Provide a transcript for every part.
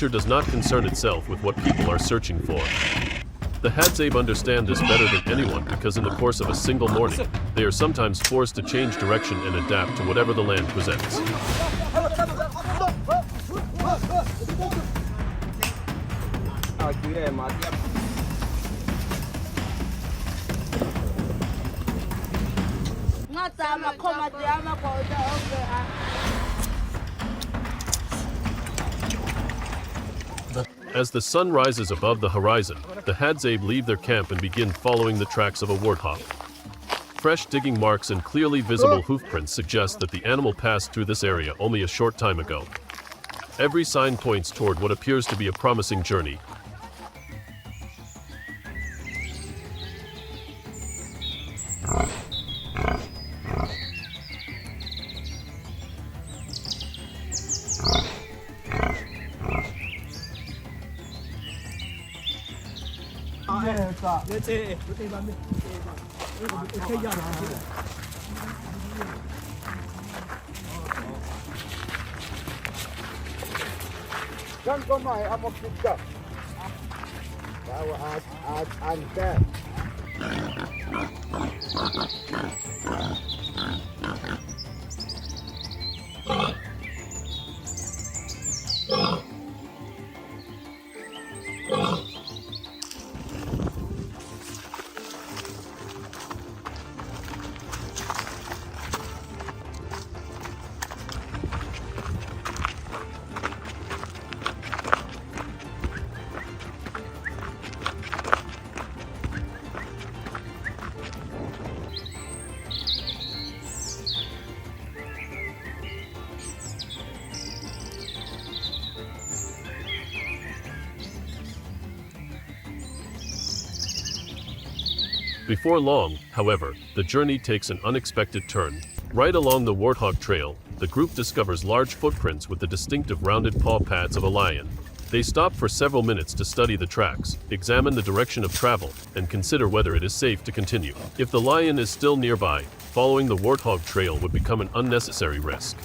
nature does not concern itself with what people are searching for. The Hadzabe understand this better than anyone because in the course of a single morning, they are sometimes forced to change direction and adapt to whatever the land presents. As the sun rises above the horizon, the Hadzabe leave their camp and begin following the tracks of a warthog. Fresh digging marks and clearly visible hoofprints suggest that the animal passed through this area only a short time ago. Every sign points toward what appears to be a promising journey. Before long, however, the journey takes an unexpected turn. Right along the Warthog Trail, the group discovers large footprints with the distinctive rounded paw pads of a lion. They stop for several minutes to study the tracks, examine the direction of travel, and consider whether it is safe to continue. If the lion is still nearby, following the Warthog Trail would become an unnecessary risk.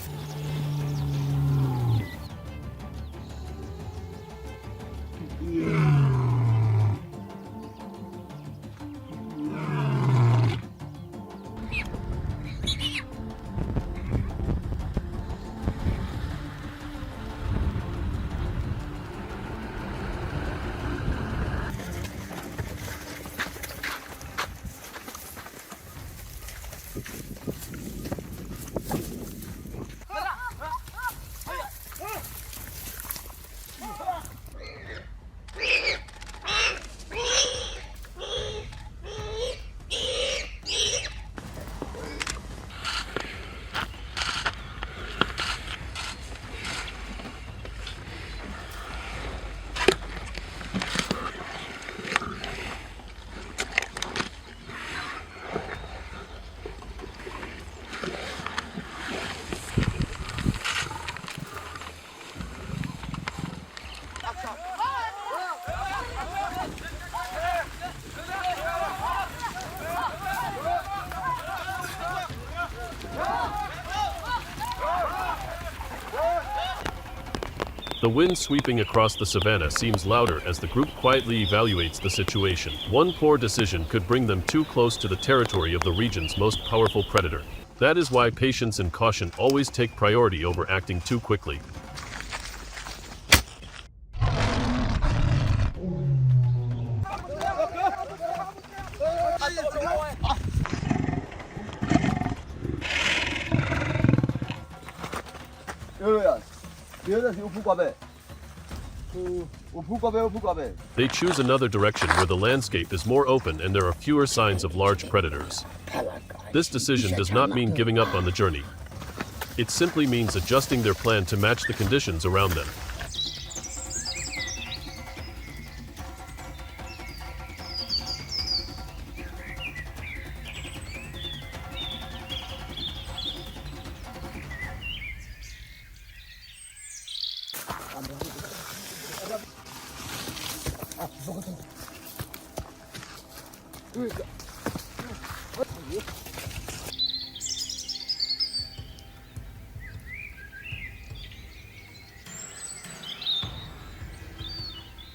The wind sweeping across the savannah seems louder as the group quietly evaluates the situation. One poor decision could bring them too close to the territory of the region's most powerful predator. That is why patience and caution always take priority over acting too quickly. They choose another direction where the landscape is more open and there are fewer signs of large predators. This decision does not mean giving up on the journey. It simply means adjusting their plan to match the conditions around them.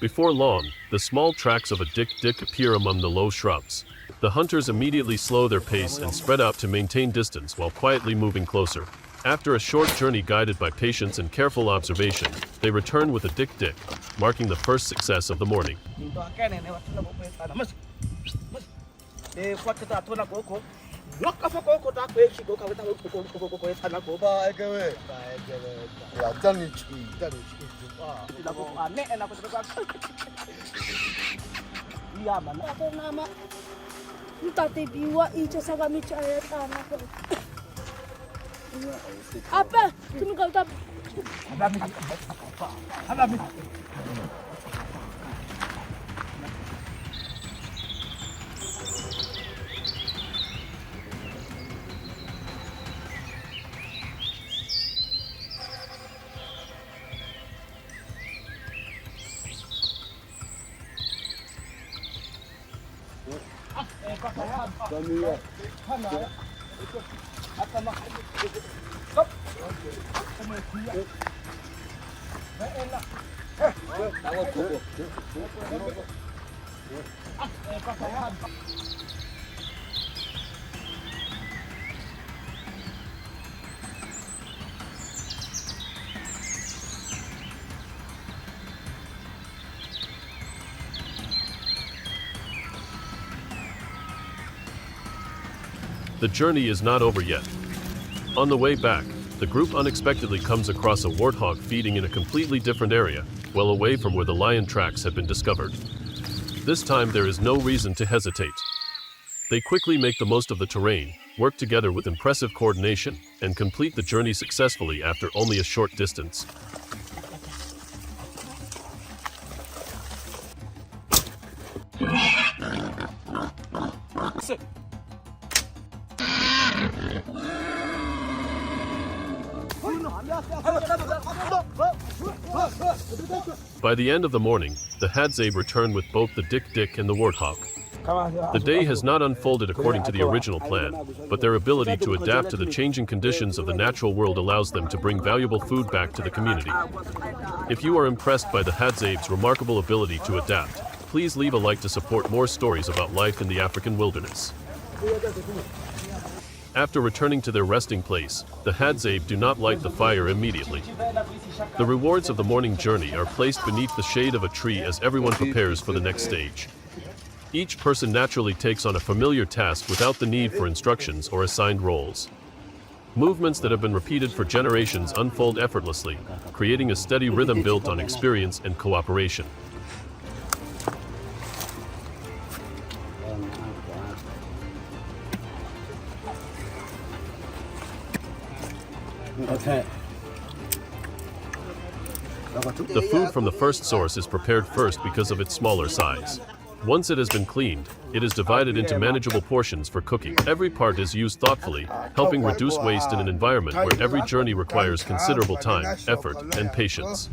Before long, the small tracks of a dik-dik appear among the low shrubs. The hunters immediately slow their pace and spread out to maintain distance while quietly moving closer. After a short journey guided by patience and careful observation, they return with a dik-dik, marking the first success of the morning. Apa? Cuma kau tak. The journey is not over yet. On the way back, the group unexpectedly comes across a warthog feeding in a completely different area, well away from where the lion tracks had been discovered. This time there is no reason to hesitate. They quickly make the most of the terrain, work together with impressive coordination, and complete the journey successfully after only a short distance. By the end of the morning, the Hadzabe returned with both the dik-dik and the warthog. The day has not unfolded according to the original plan, but their ability to adapt to the changing conditions of the natural world allows them to bring valuable food back to the community. If you are impressed by the Hadzabe's remarkable ability to adapt, please leave a like to support more stories about life in the African wilderness. After returning to their resting place, the Hadzabe do not light the fire immediately. The rewards of the morning journey are placed beneath the shade of a tree as everyone prepares for the next stage. Each person naturally takes on a familiar task without the need for instructions or assigned roles. Movements that have been repeated for generations unfold effortlessly, creating a steady rhythm built on experience and cooperation. The food from the first source is prepared first because of its smaller size. Once it has been cleaned, it is divided into manageable portions for cooking. Every part is used thoughtfully, helping reduce waste in an environment where every journey requires considerable time, effort, and patience.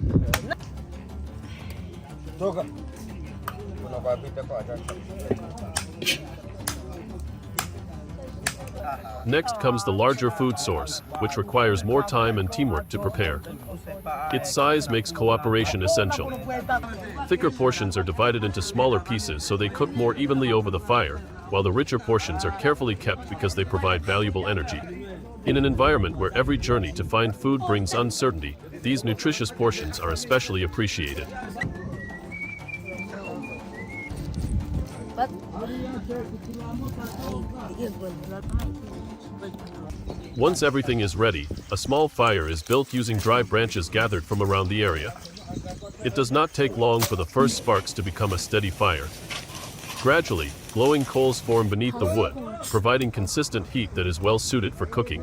Next comes the larger food source, which requires more time and teamwork to prepare. Its size makes cooperation essential. Thicker portions are divided into smaller pieces so they cook more evenly over the fire, while the richer portions are carefully kept because they provide valuable energy. In an environment where every journey to find food brings uncertainty, these nutritious portions are especially appreciated. Once everything is ready, a small fire is built using dry branches gathered from around the area. It does not take long for the first sparks to become a steady fire. Gradually, glowing coals form beneath the wood, providing consistent heat that is well suited for cooking.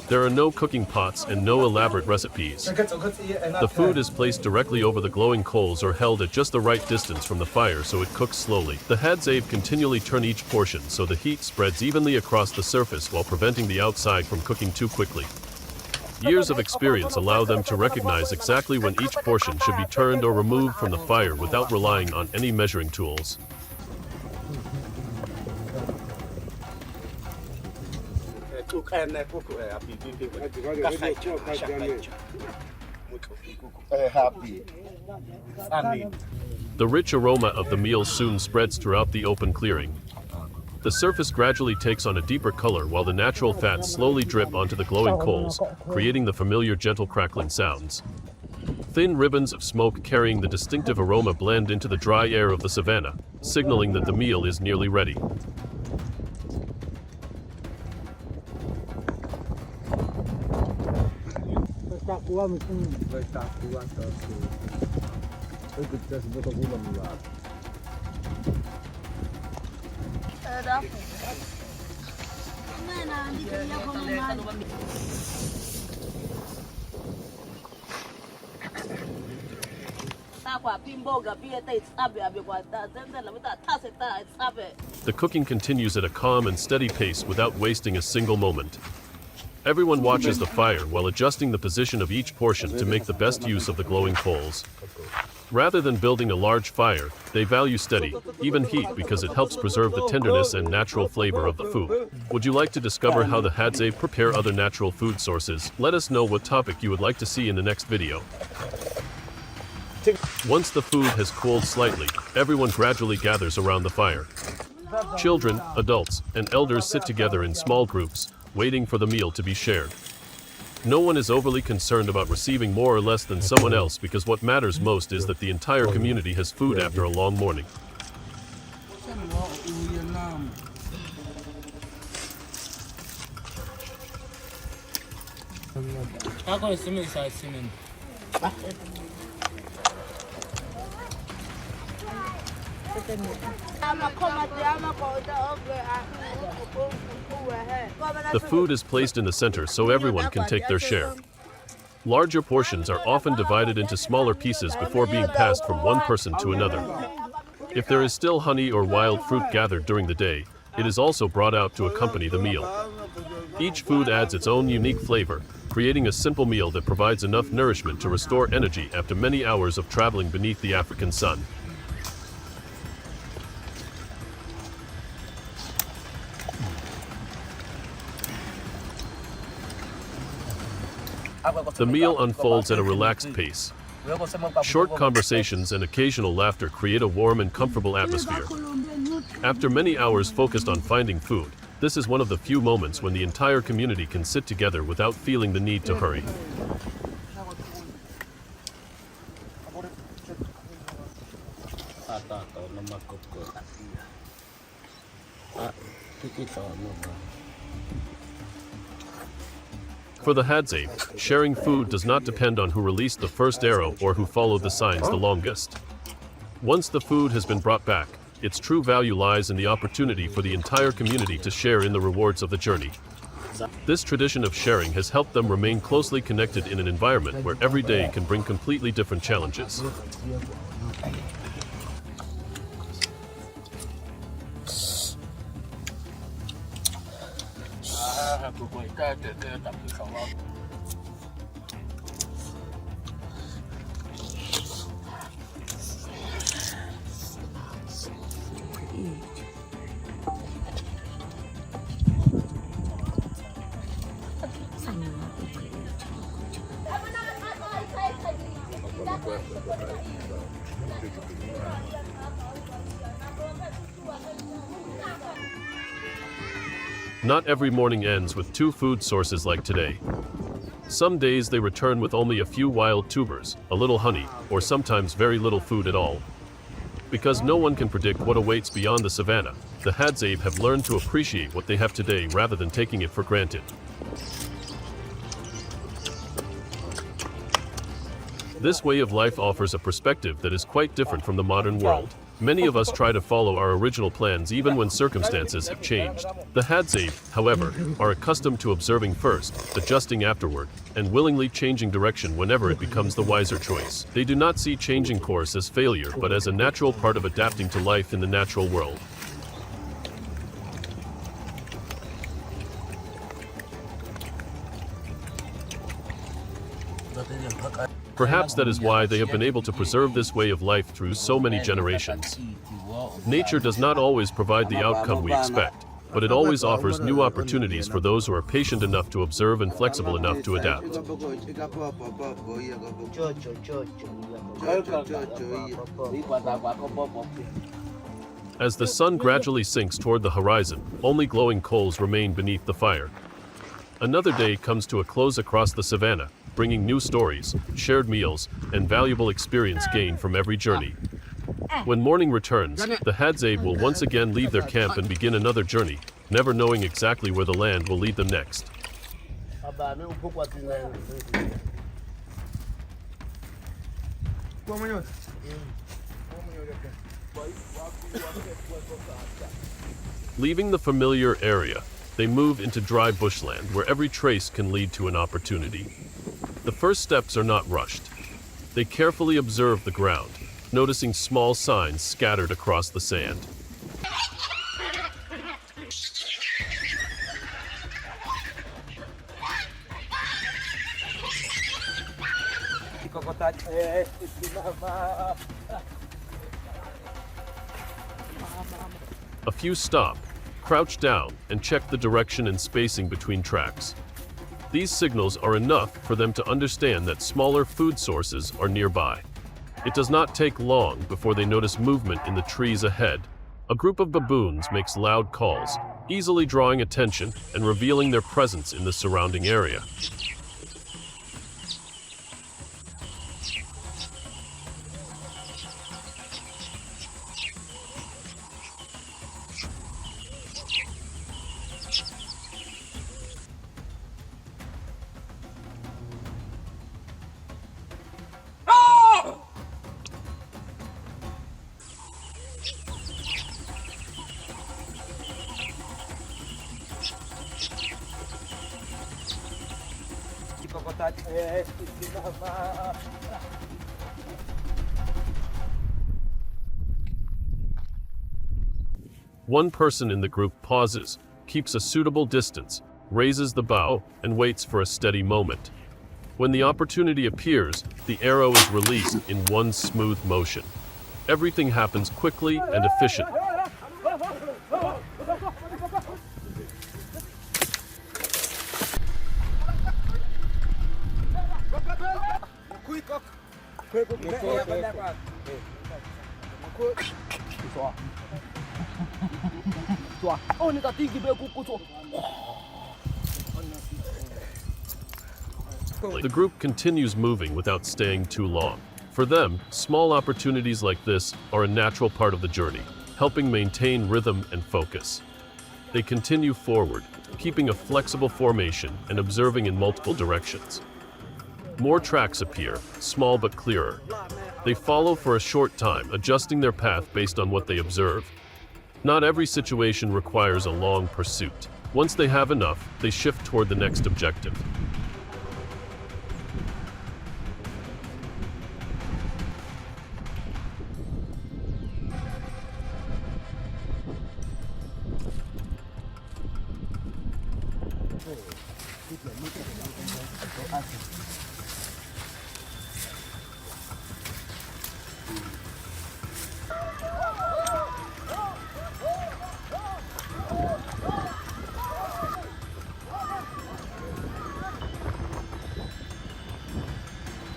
There are no cooking pots and no elaborate recipes. The food is placed directly over the glowing coals or held at just the right distance from the fire so it cooks slowly. The Hadzabe continually turn each portion so the heat spreads evenly across the surface while preventing the outside from cooking too quickly. Years of experience allow them to recognize exactly when each portion should be turned or removed from the fire without relying on any measuring tools. The rich aroma of the meal soon spreads throughout the open clearing. The surface gradually takes on a deeper color while the natural fats slowly drip onto the glowing coals, creating the familiar gentle crackling sounds. Thin ribbons of smoke carrying the distinctive aroma blend into the dry air of the savannah, signaling that the meal is nearly ready. The cooking continues at a calm and steady pace without wasting a single moment. Everyone watches the fire while adjusting the position of each portion to make the best use of the glowing coals. Rather than building a large fire, they value steady, even heat because it helps preserve the tenderness and natural flavor of the food. Would you like to discover how the Hadzabe prepare other natural food sources? Let us know what topic you would like to see in the next video. Once the food has cooled slightly, everyone gradually gathers around the fire. Children, adults, and elders sit together in small groups, waiting for the meal to be shared. No one is overly concerned about receiving more or less than someone else because what matters most is that the entire community has food after a long morning. The food is placed in the center so everyone can take their share. Larger portions are often divided into smaller pieces before being passed from one person to another. If there is still honey or wild fruit gathered during the day, it is also brought out to accompany the meal. Each food adds its own unique flavor, creating a simple meal that provides enough nourishment to restore energy after many hours of traveling beneath the African sun. The meal unfolds at a relaxed pace. Short conversations and occasional laughter create a warm and comfortable atmosphere. After many hours focused on finding food, this is one of the few moments when the entire community can sit together without feeling the need to hurry. For the Hadzabe, sharing food does not depend on who released the first arrow or who followed the signs the longest. Once the food has been brought back, its true value lies in the opportunity for the entire community to share in the rewards of the journey. This tradition of sharing has helped them remain closely connected in an environment where every day can bring completely different challenges. Not every morning ends with two food sources like today. Some days they return with only a few wild tubers, a little honey, or sometimes very little food at all. Because no one can predict what awaits beyond the savannah, the Hadzabe have learned to appreciate what they have today rather than taking it for granted. This way of life offers a perspective that is quite different from the modern world. Many of us try to follow our original plans even when circumstances have changed. The Hadzabe, however, are accustomed to observing first, adjusting afterward, and willingly changing direction whenever it becomes the wiser choice. They do not see changing course as failure but as a natural part of adapting to life in the natural world. Perhaps that is why they have been able to preserve this way of life through so many generations. Nature does not always provide the outcome we expect, but it always offers new opportunities for those who are patient enough to observe and flexible enough to adapt. As the sun gradually sinks toward the horizon, only glowing coals remain beneath the fire. Another day comes to a close across the savannah, bringing new stories, shared meals, and valuable experience gained from every journey. When morning returns, the Hadzabe will once again leave their camp and begin another journey, never knowing exactly where the land will lead them next. Leaving the familiar area, they move into dry bushland where every trace can lead to an opportunity. The first steps are not rushed. They carefully observe the ground, noticing small signs scattered across the sand. A few stop, crouch down, and check the direction and spacing between tracks. These signals are enough for them to understand that smaller food sources are nearby. It does not take long before they notice movement in the trees ahead. A group of baboons makes loud calls, easily drawing attention and revealing their presence in the surrounding area. One person in the group pauses, keeps a suitable distance, raises the bow, and waits for a steady moment. When the opportunity appears, the arrow is released in one smooth motion. Everything happens quickly and efficiently. The group continues moving without staying too long. For them, small opportunities like this are a natural part of the journey, helping maintain rhythm and focus. They continue forward, keeping a flexible formation and observing in multiple directions. More tracks appear, small but clearer. They follow for a short time, adjusting their path based on what they observe. Not every situation requires a long pursuit. Once they have enough, they shift toward the next objective.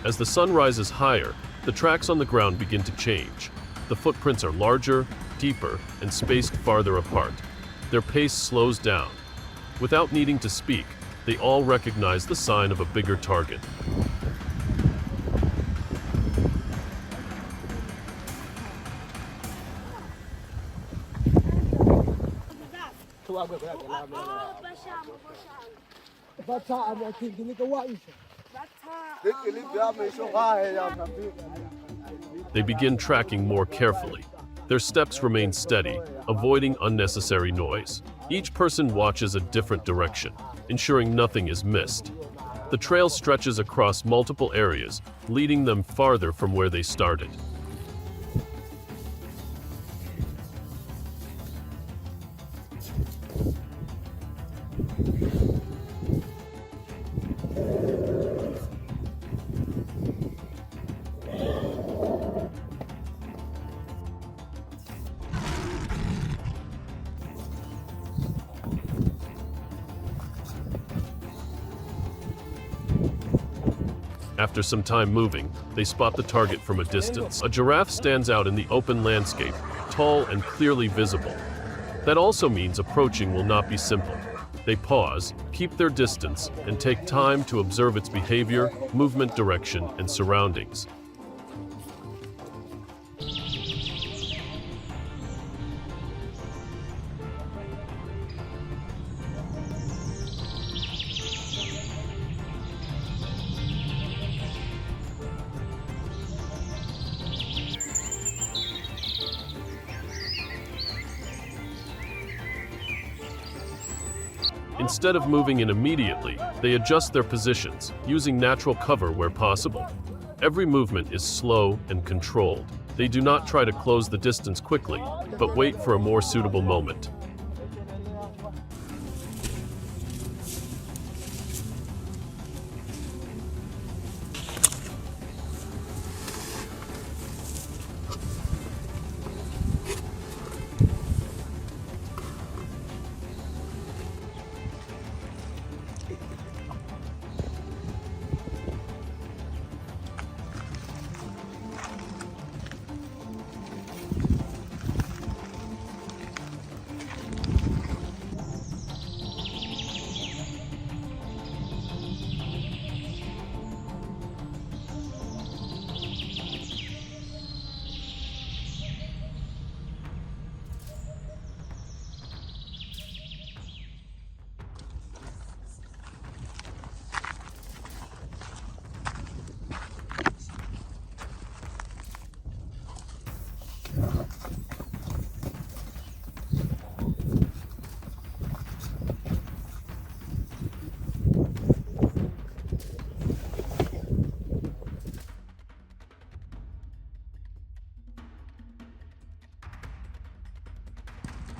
As the sun rises higher, the tracks on the ground begin to change. The footprints are larger, deeper, and spaced farther apart. Their pace slows down. Without needing to speak, they all recognize the sign of a bigger target. They begin tracking more carefully. Their steps remain steady, avoiding unnecessary noise. Each person watches a different direction, ensuring nothing is missed. The trail stretches across multiple areas, leading them farther from where they started. After some time moving, they spot the target from a distance. A giraffe stands out in the open landscape, tall and clearly visible. That also means approaching will not be simple. They pause, keep their distance, and take time to observe its behavior, movement direction, and surroundings. Instead of moving in immediately, they adjust their positions, using natural cover where possible. Every movement is slow and controlled. They do not try to close the distance quickly, but wait for a more suitable moment.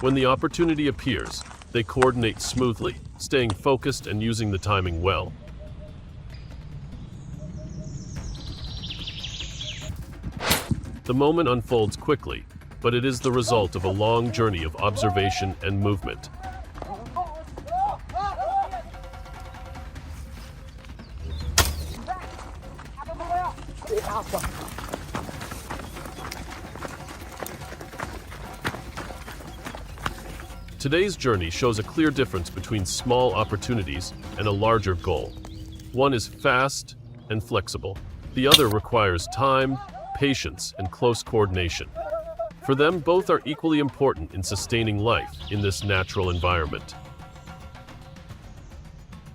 When the opportunity appears, they coordinate smoothly, staying focused and using the timing well. The moment unfolds quickly, but it is the result of a long journey of observation and movement. Today's journey shows a clear difference between small opportunities and a larger goal. One is fast and flexible. The other requires time, patience, and close coordination. For them, both are equally important in sustaining life in this natural environment.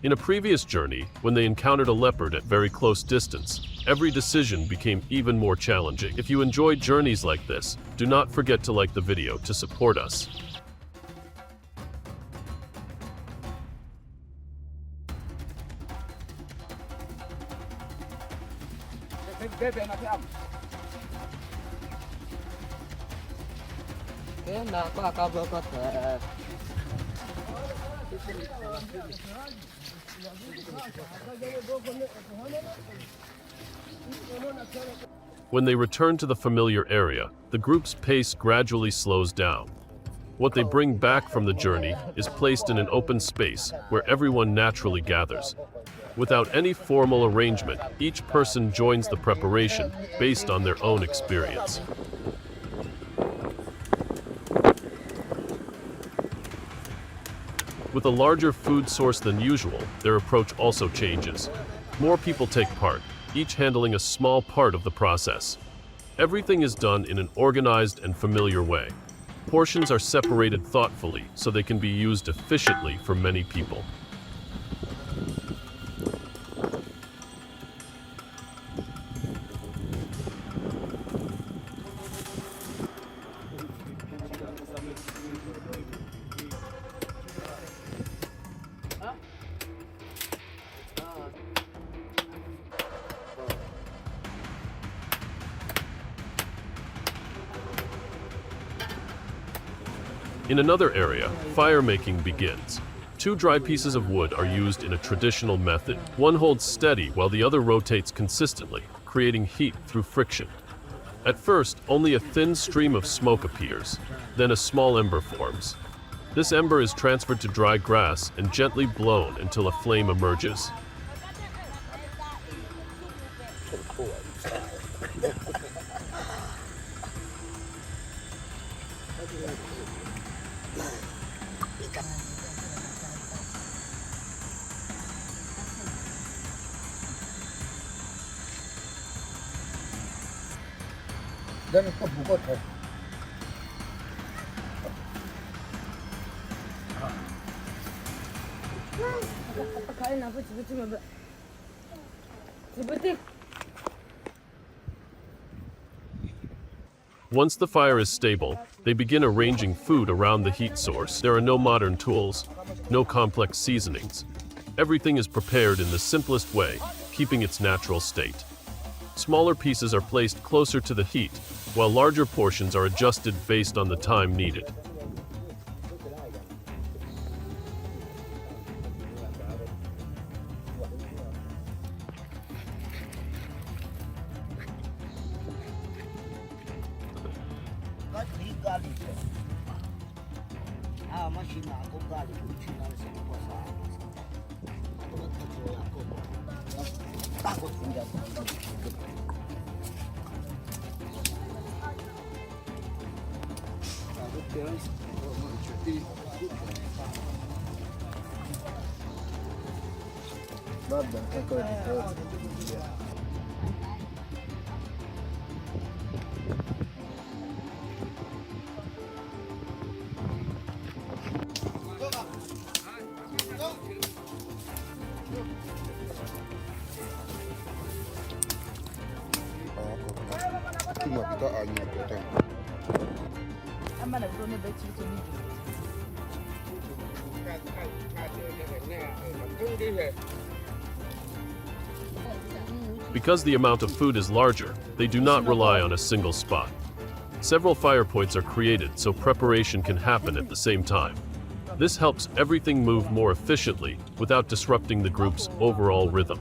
In a previous journey, when they encountered a leopard at very close distance, every decision became even more challenging. If you enjoy journeys like this, do not forget to like the video to support us. When they return to the familiar area, the group's pace gradually slows down. What they bring back from the journey is placed in an open space where everyone naturally gathers. Without any formal arrangement, each person joins the preparation based on their own experience. With a larger food source than usual, their approach also changes. More people take part, each handling a small part of the process. Everything is done in an organized and familiar way. Portions are separated thoughtfully so they can be used efficiently for many people. In another area, fire making begins. Two dry pieces of wood are used in a traditional method. One holds steady while the other rotates consistently, creating heat through friction. At first, only a thin stream of smoke appears. Then a small ember forms. This ember is transferred to dry grass and gently blown until a flame emerges. Then it's got her. Once the fire is stable, they begin arranging food around the heat source. There are no modern tools, no complex seasonings. Everything is prepared in the simplest way, keeping its natural state. Smaller pieces are placed closer to the heat, while larger portions are adjusted based on the time needed. Because the amount of food is larger, they do not rely on a single spot. Several fire points are created so preparation can happen at the same time. This helps everything move more efficiently without disrupting the group's overall rhythm.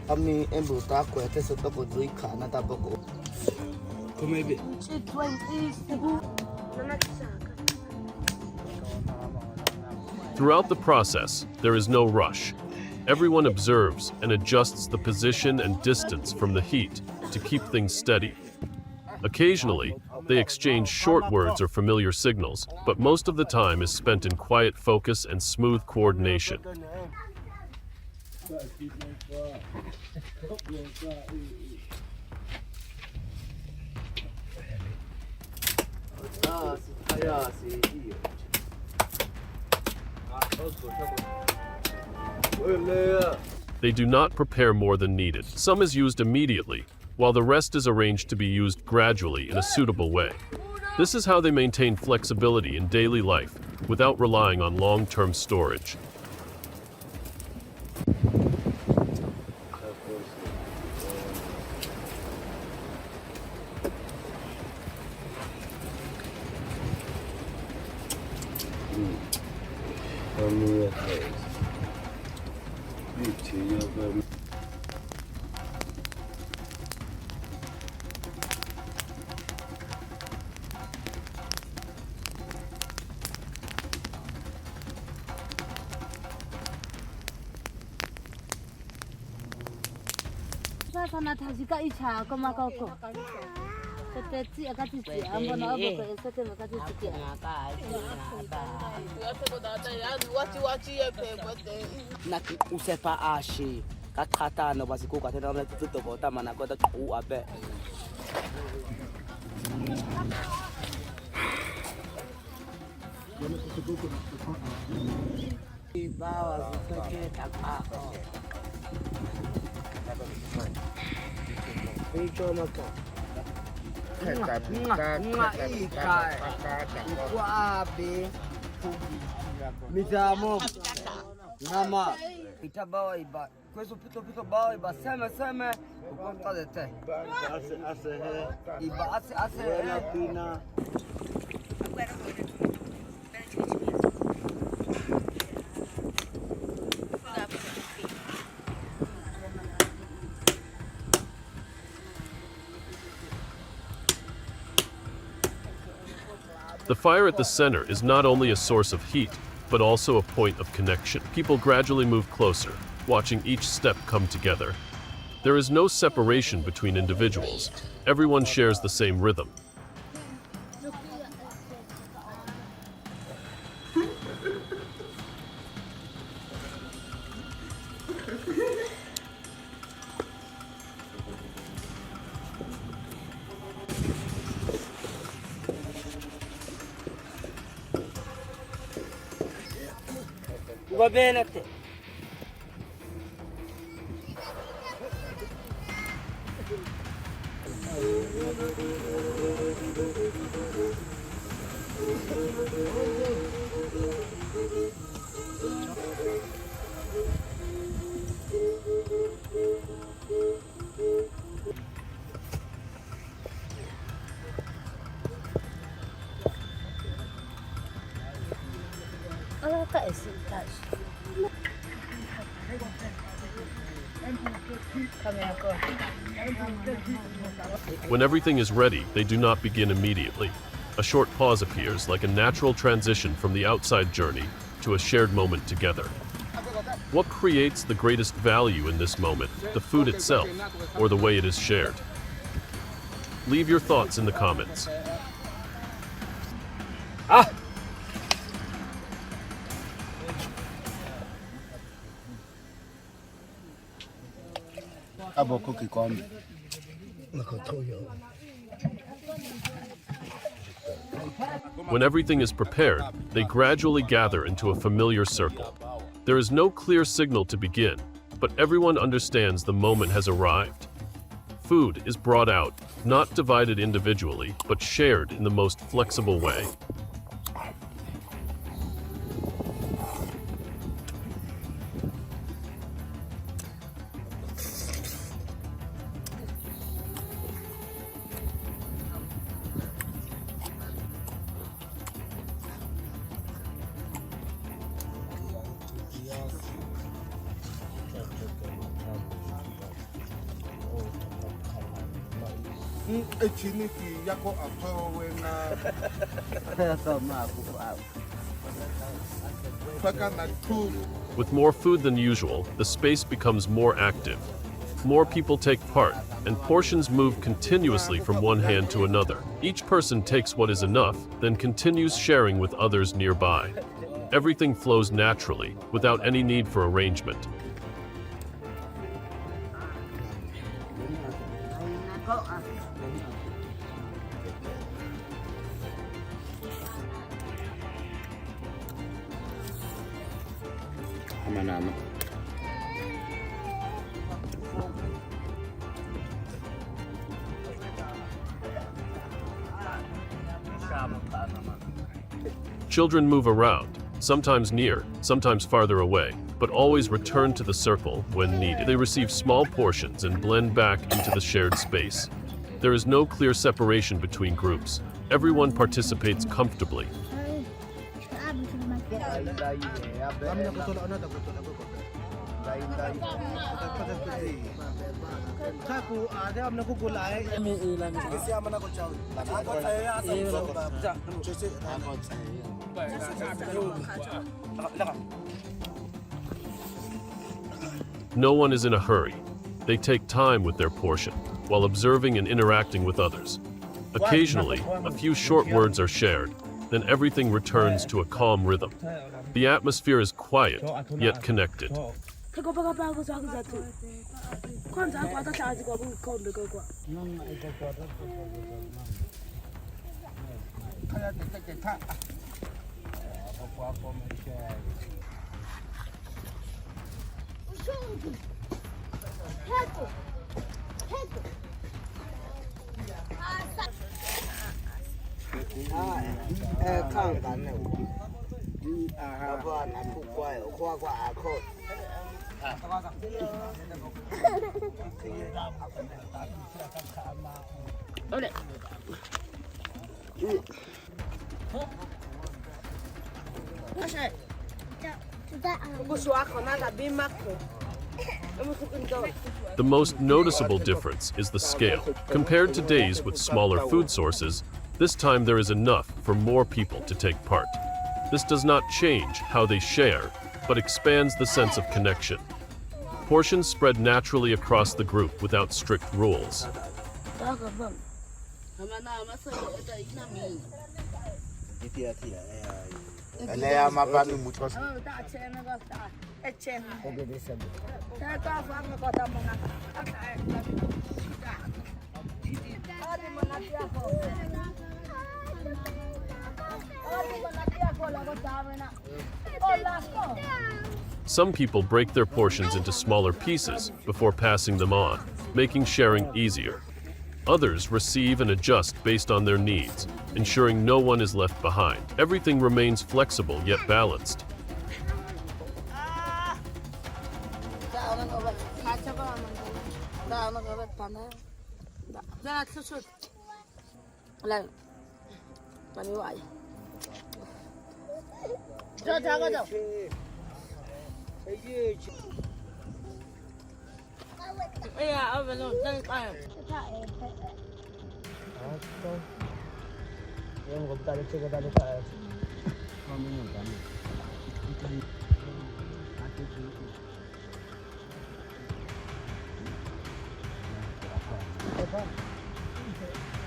Ami embo ta ko ete so to bodui kana ta boko. Come be. Throughout the process, there is no rush. Everyone observes and adjusts the position and distance from the heat to keep things steady. Occasionally, they exchange short words or familiar signals, but most of the time is spent in quiet focus and smooth coordination. They do not prepare more than needed. Some is used immediately, while the rest is arranged to be used gradually in a suitable way. This is how they maintain flexibility in daily life without relying on long-term storage. The fire at the center is not only a source of heat, but also a point of connection. People gradually move closer, watching each step come together. There is no separation between individuals. Everyone shares the same rhythm. Va bene a te. When everything is ready, they do not begin immediately. A short pause appears, like a natural transition from the outside journey to a shared moment together. What creates the greatest value in this moment, the food itself, or the way it is shared? Leave your thoughts in the comments. When everything is prepared, they gradually gather into a familiar circle. There is no clear signal to begin, but everyone understands the moment has arrived. Food is brought out, not divided individually, but shared in the most flexible way. With more food than usual, the space becomes more active. More people take part, and portions move continuously from one hand to another. Each person takes what is enough, then continues sharing with others nearby. Everything flows naturally, without any need for arrangement. Children move around, sometimes near, sometimes farther away, but always return to the circle when needed. They receive small portions and blend back into the shared space. There is no clear separation between groups. Everyone participates comfortably. No one is in a hurry. They take time with their portion, while observing and interacting with others. Occasionally, a few short words are shared, then everything returns to a calm rhythm. The atmosphere is quiet, yet connected. The most noticeable difference is the scale. Compared to days with smaller food sources, this time there is enough for more people to take part. This does not change how they share, but expands the sense of connection. Portions spread naturally across the group without strict rules. Some people break their portions into smaller pieces before passing them on, making sharing easier. Others receive and adjust based on their needs, ensuring no one is left behind. Everything remains flexible yet balanced.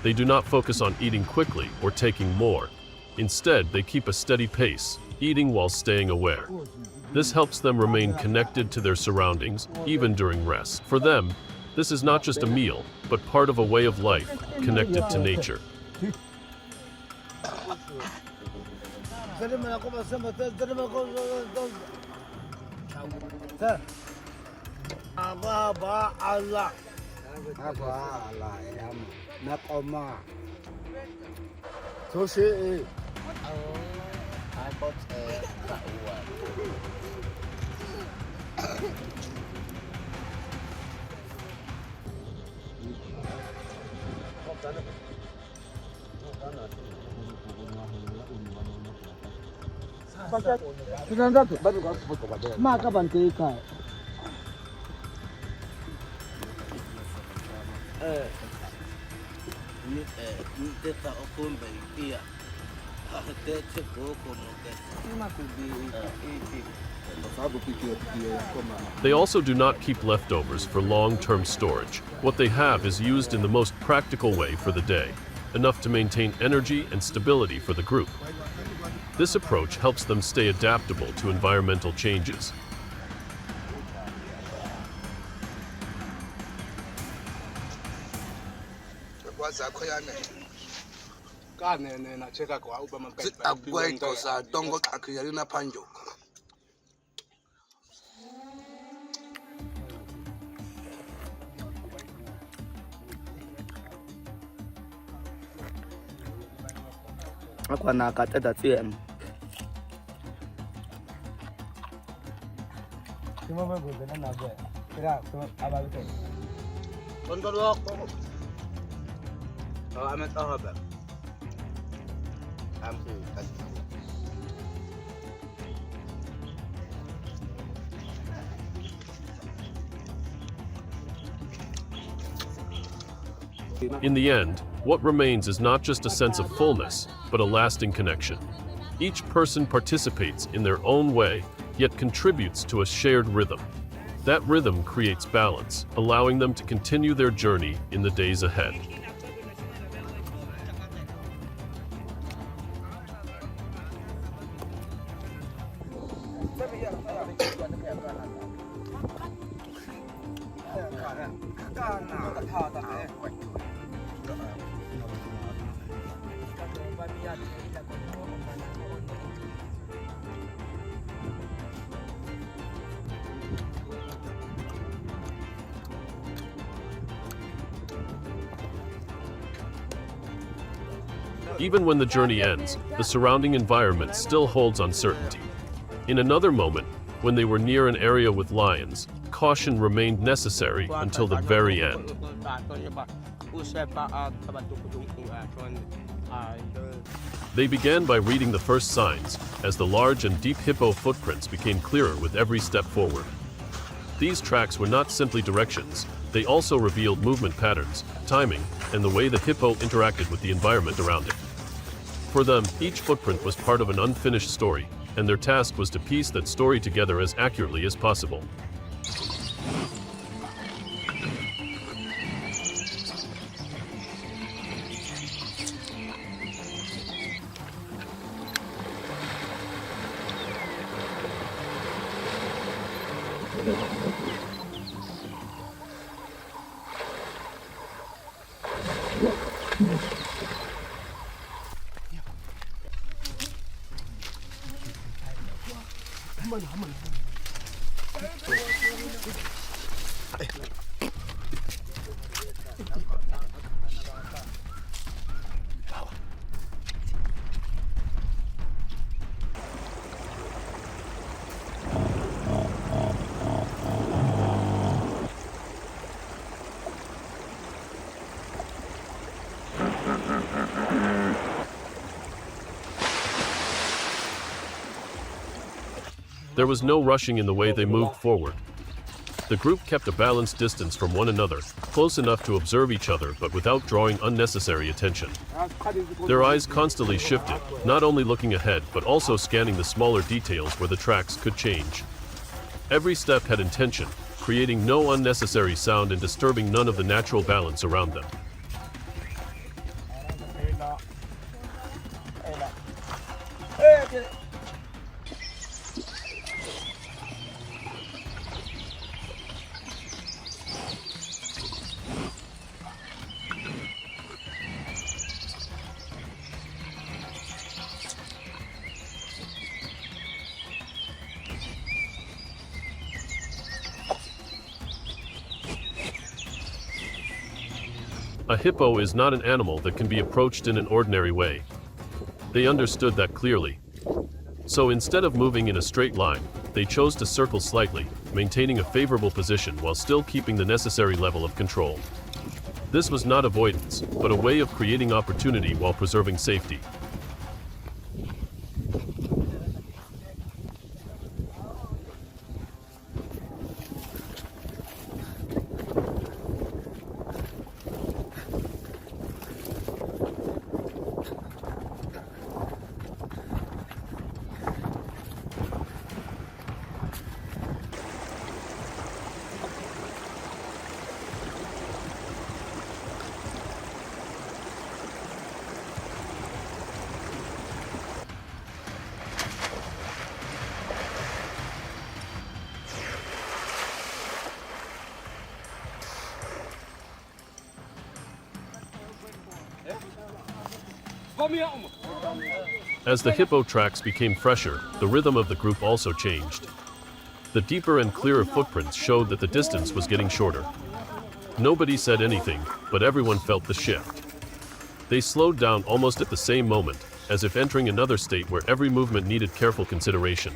They do not focus on eating quickly or taking more. Instead, they keep a steady pace, eating while staying aware. This helps them remain connected to their surroundings, even during rest. For them, this is not just a meal, but part of a way of life connected to nature. They also do not keep leftovers for long-term storage. What they have is used in the most practical way for the day, enough to maintain energy and stability for the group. This approach helps them stay adaptable to environmental changes. In the end, what remains is not just a sense of fullness, but a lasting connection. Each person participates in their own way, yet contributes to a shared rhythm. That rhythm creates balance, allowing them to continue their journey in the days ahead. Even when the journey ends, the surrounding environment still holds uncertainty. In another moment, when they were near an area with lions, caution remained necessary until the very end. They began by reading the first signs, as the large and deep hippo footprints became clearer with every step forward. These tracks were not simply directions, they also revealed movement patterns, timing, and the way the hippo interacted with the environment around it. For them, each footprint was part of an unfinished story, and their task was to piece that story together as accurately as possible. There was no rushing in the way they moved forward. The group kept a balanced distance from one another, close enough to observe each other but without drawing unnecessary attention. Their eyes constantly shifted, not only looking ahead but also scanning the smaller details where the tracks could change. Every step had intention, creating no unnecessary sound and disturbing none of the natural balance around them. A hippo is not an animal that can be approached in an ordinary way. They understood that clearly. So instead of moving in a straight line, they chose to circle slightly, maintaining a favorable position while still keeping the necessary level of control. This was not avoidance, but a way of creating opportunity while preserving safety. As the hippo tracks became fresher, the rhythm of the group also changed. The deeper and clearer footprints showed that the distance was getting shorter. Nobody said anything, but everyone felt the shift. They slowed down almost at the same moment, as if entering another state where every movement needed careful consideration.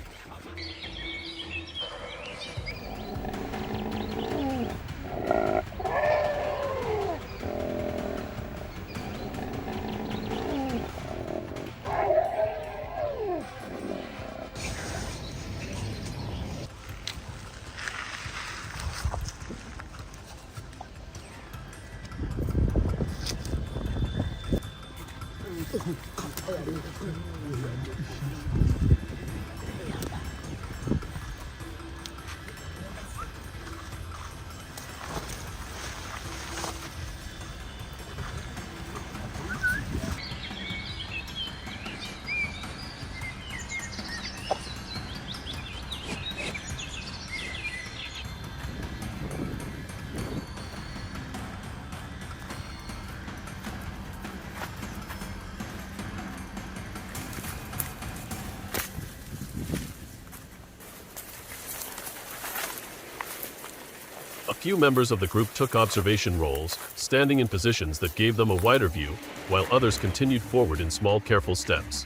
A few members of the group took observation roles, standing in positions that gave them a wider view, while others continued forward in small, careful steps.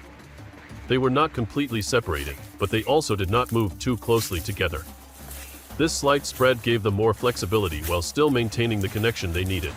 They were not completely separated, but they also did not move too closely together. This slight spread gave them more flexibility while still maintaining the connection they needed.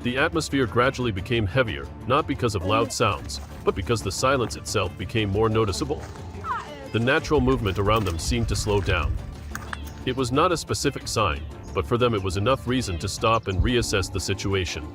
The atmosphere gradually became heavier, not because of loud sounds, but because the silence itself became more noticeable. The natural movement around them seemed to slow down. It was not a specific sign, but for them it was enough reason to stop and reassess the situation.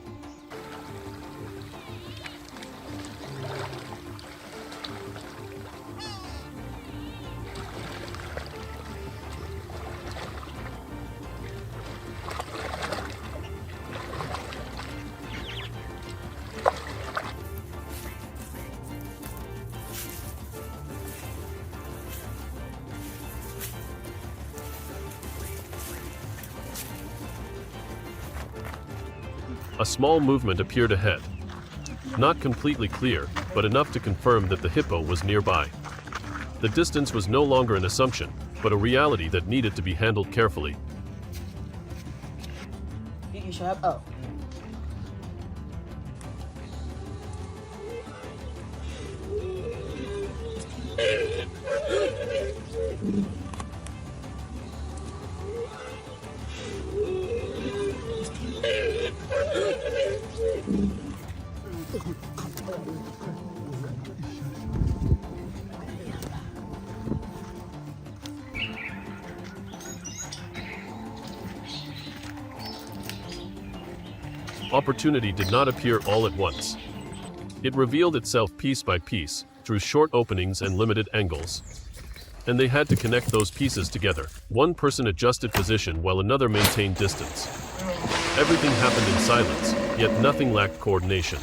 A small movement appeared ahead. Not completely clear, but enough to confirm that the hippo was nearby. The distance was no longer an assumption, but a reality that needed to be handled carefully. Opportunity did not appear all at once. It revealed itself piece by piece, through short openings and limited angles. And they had to connect those pieces together. One person adjusted position while another maintained distance. Everything happened in silence, yet nothing lacked coordination.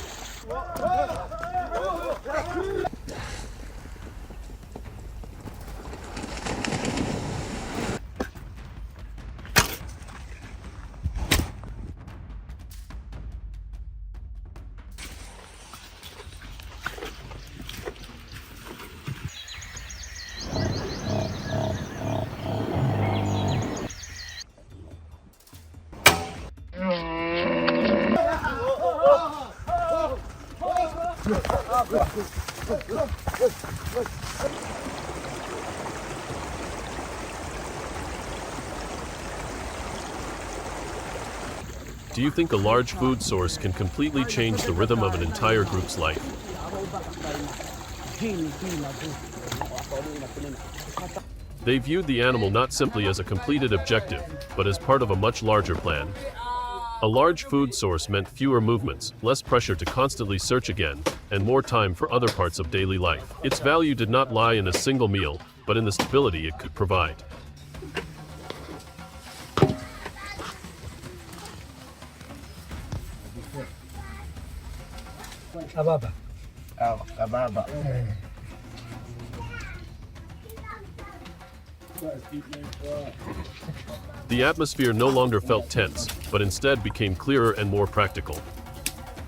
Do you think a large food source can completely change the rhythm of an entire group's life? They viewed the animal not simply as a completed objective, but as part of a much larger plan. A large food source meant fewer movements, less pressure to constantly search again, and more time for other parts of daily life. Its value did not lie in a single meal, but in the stability it could provide. The atmosphere no longer felt tense, but instead became clearer and more practical.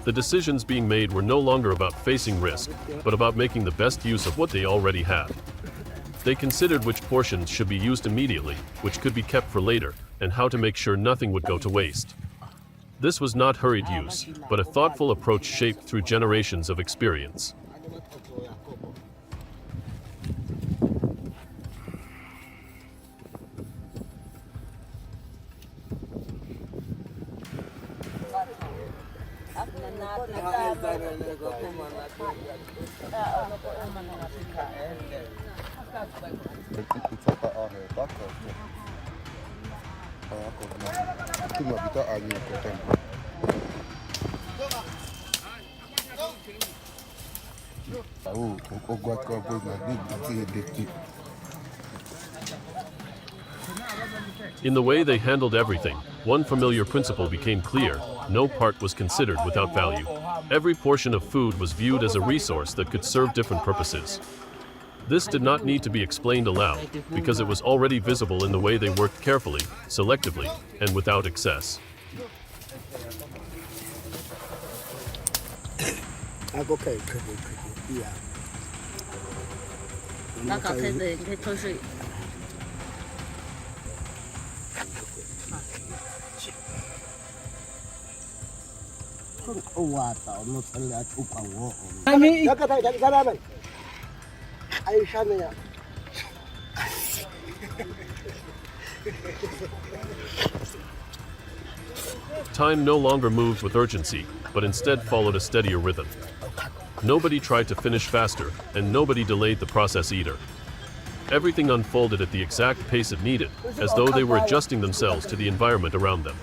The decisions being made were no longer about facing risk, but about making the best use of what they already had. They considered which portions should be used immediately, which could be kept for later, and how to make sure nothing would go to waste. This was not hurried use, but a thoughtful approach shaped through generations of experience. In the way they handled everything, one familiar principle became clear: no part was considered without value. Every portion of food was viewed as a resource that could serve different purposes. This did not need to be explained aloud, because it was already visible in the way they worked carefully, selectively, and without excess. Time no longer moved with urgency, but instead followed a steadier rhythm. Nobody tried to finish faster, and nobody delayed the process either. Everything unfolded at the exact pace it needed, as though they were adjusting themselves to the environment around them.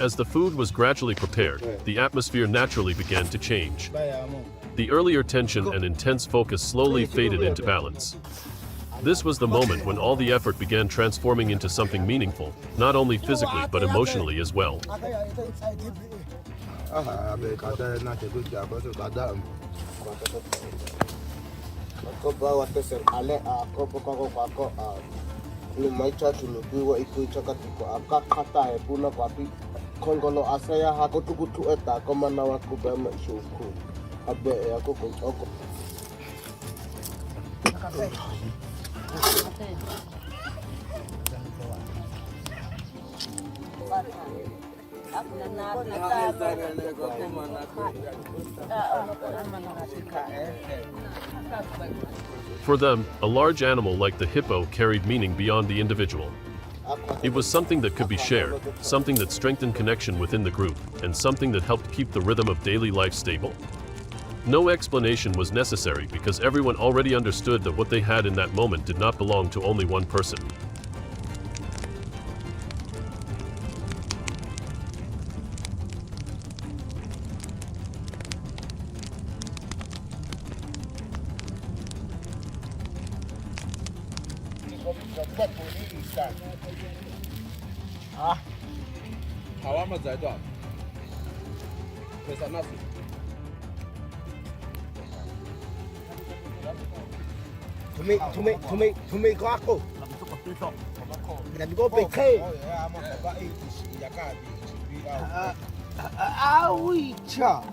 As the food was gradually prepared, the atmosphere naturally began to change. The earlier tension and intense focus slowly faded into balance. This was the moment when all the effort began transforming into something meaningful, not only physically but emotionally as well. Kongolo asaya hakutukutu eta komana wakubema shuku abe yako koko For them, a large animal like the hippo carried meaning beyond the individual. It was something that could be shared, something that strengthened connection within the group, and something that helped keep the rhythm of daily life stable. No explanation was necessary because everyone already understood that what they had in that moment did not belong to only one person. To me, Quaco. Let me go big K. We chop.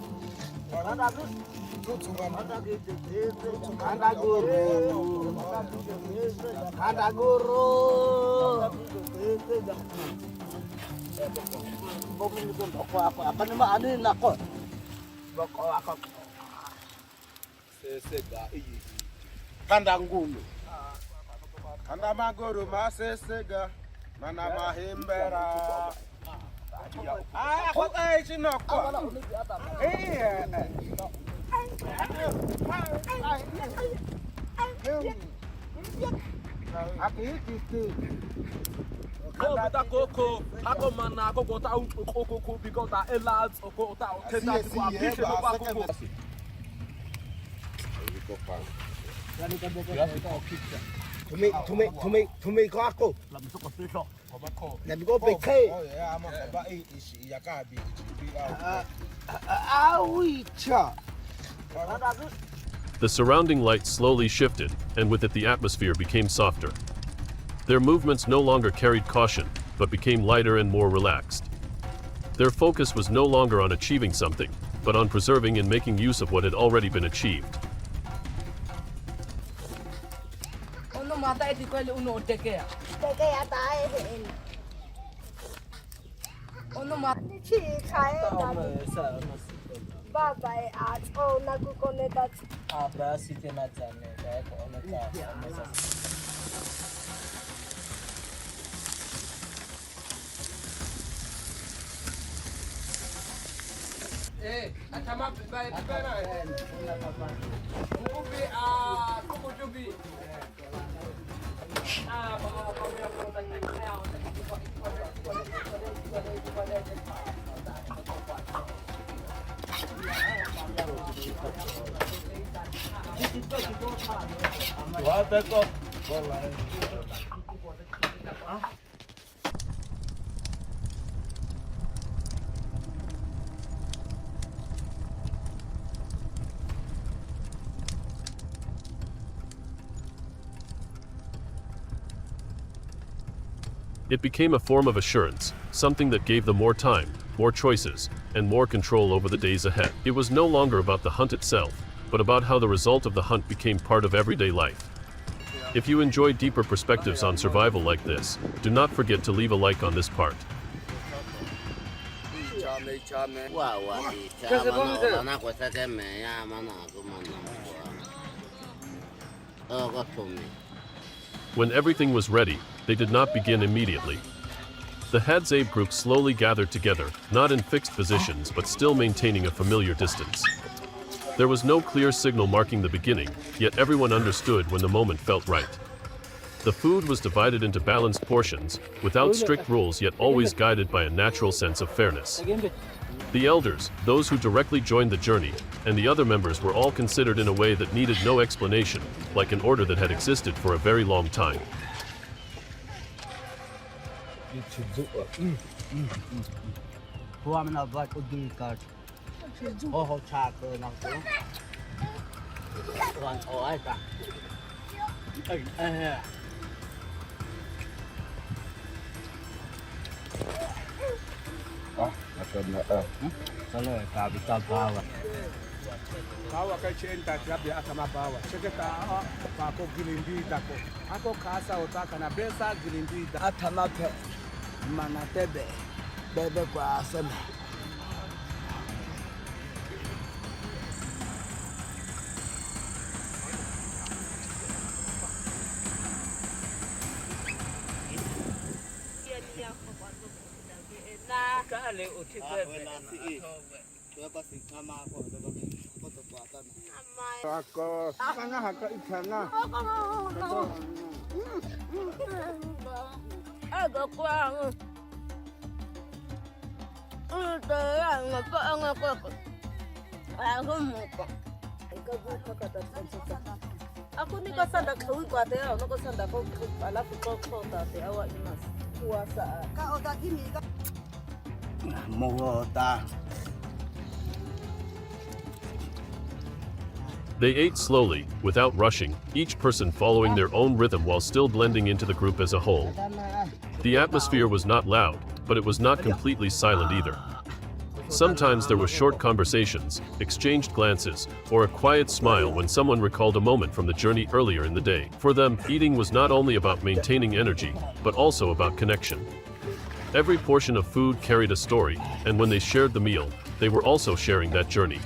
Kandangulu. Kandamaguru masesega. Mana mahimbera. What age you know? To me, Quaco. Let me go big K. We chop. The surrounding light slowly shifted, and with it the atmosphere became softer. Their movements no longer carried caution, but became lighter and more relaxed. Their focus was no longer on achieving something, but on preserving and making use of what had already been achieved. It became a form of assurance, something that gave them more time, more choices, and more control over the days ahead. It was no longer about the hunt itself, but about how the result of the hunt became part of everyday life. If you enjoy deeper perspectives on survival like this, do not forget to leave a like on this part. When everything was ready, they did not begin immediately. The Hadzabe group slowly gathered together, not in fixed positions but still maintaining a familiar distance. There was no clear signal marking the beginning, yet everyone understood when the moment felt right. The food was divided into balanced portions, without strict rules yet always guided by a natural sense of fairness. The elders, those who directly joined the journey, and the other members were all considered in a way that needed no explanation, like an order that had existed for a very long time. Bawa kay chenta trabi akama bawa. Cheketa ako gilindi dako. Ako kasa otaka na besa gilindi da. Atama pe manatebe bebe kwa asema. Kale utibebe. Ako sanga haka itanga. Aga kwa. Aku ni kasanda kawi kwa te au noko sanda ko alafu ko te awa imas. Kuasa. Ka otaki mi ka. Mogota. They ate slowly, without rushing, each person following their own rhythm while still blending into the group as a whole. The atmosphere was not loud, but it was not completely silent either. Sometimes there were short conversations, exchanged glances, or a quiet smile when someone recalled a moment from the journey earlier in the day. For them, eating was not only about maintaining energy, but also about connection. Every portion of food carried a story, and when they shared the meal, they were also sharing that journey.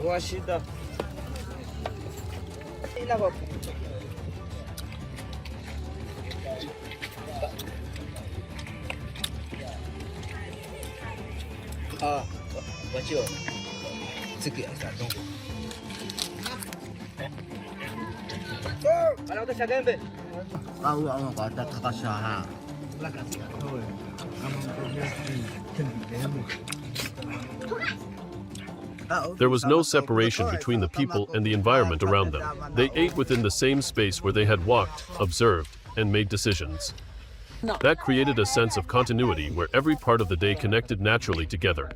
Washida. What's your? There was no separation between the people and the environment around them. They ate within the same space where they had walked, observed, and made decisions. That created a sense of continuity where every part of the day connected naturally together.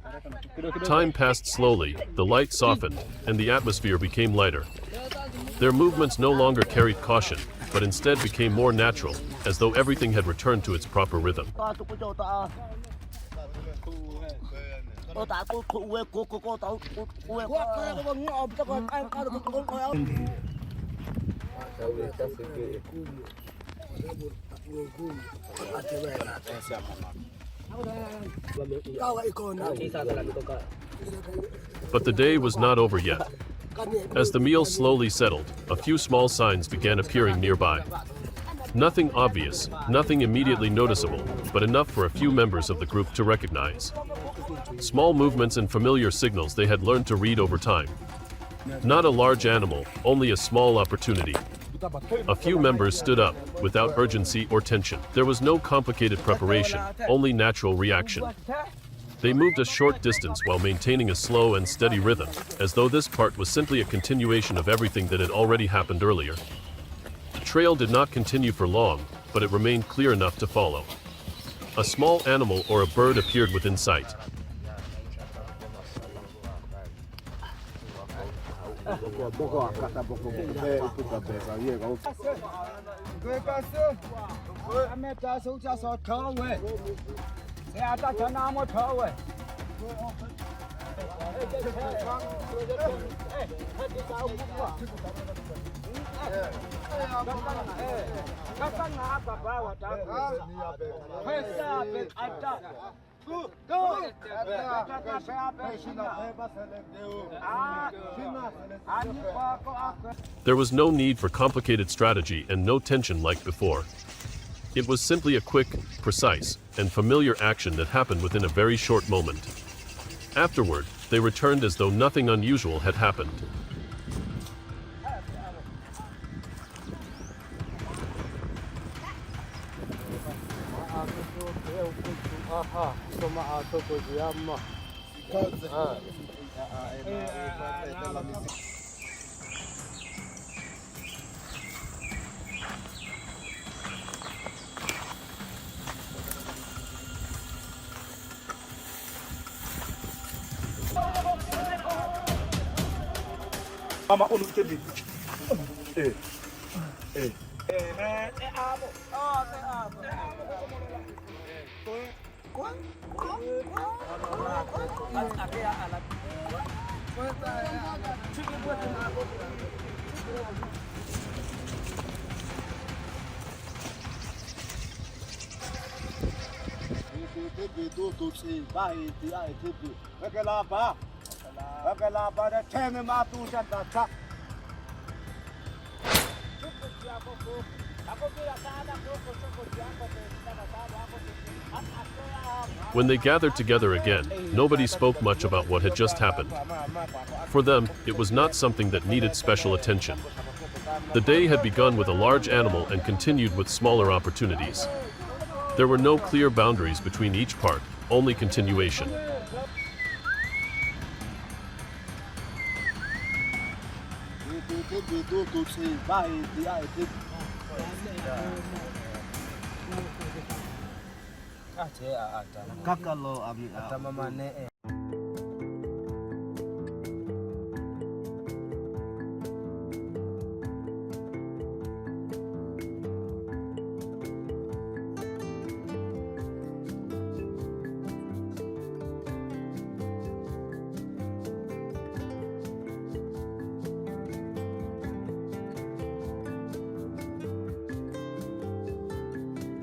Time passed slowly, the light softened, and the atmosphere became lighter. Their movements no longer carried caution, but instead became more natural, as though everything had returned to its proper rhythm. But the day was not over yet. As the meal slowly settled, a few small signs began appearing nearby. Nothing obvious, nothing immediately noticeable, but enough for a few members of the group to recognize. Small movements and familiar signals they had learned to read over time. Not a large animal, only a small opportunity. A few members stood up, without urgency or tension. There was no complicated preparation, only natural reaction. They moved a short distance while maintaining a slow and steady rhythm, as though this part was simply a continuation of everything that had already happened earlier. The trail did not continue for long, but it remained clear enough to follow. A small animal or a bird appeared within sight. There was no need for complicated strategy and no tension like before. It was simply a quick, precise, and familiar action that happened within a very short moment. Afterward, they returned as though nothing unusual had happened. Mama unu kebi. When they gathered together again, nobody spoke much about what had just happened. For them, it was not something that needed special attention. The day had begun with a large animal and continued with smaller opportunities. There were no clear boundaries between each part, only continuation.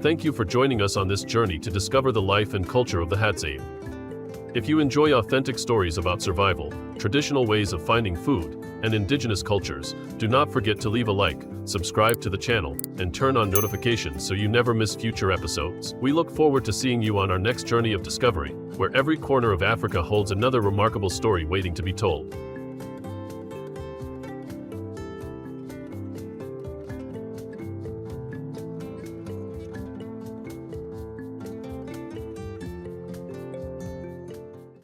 Thank you for joining us on this journey to discover the life and culture of the Hadzabe. If you enjoy authentic stories about survival, traditional ways of finding food, and indigenous cultures, do not forget to leave a like, subscribe to the channel, and turn on notifications so you never miss future episodes. We look forward to seeing you on our next journey of discovery, where every corner of Africa holds another remarkable story waiting to be told.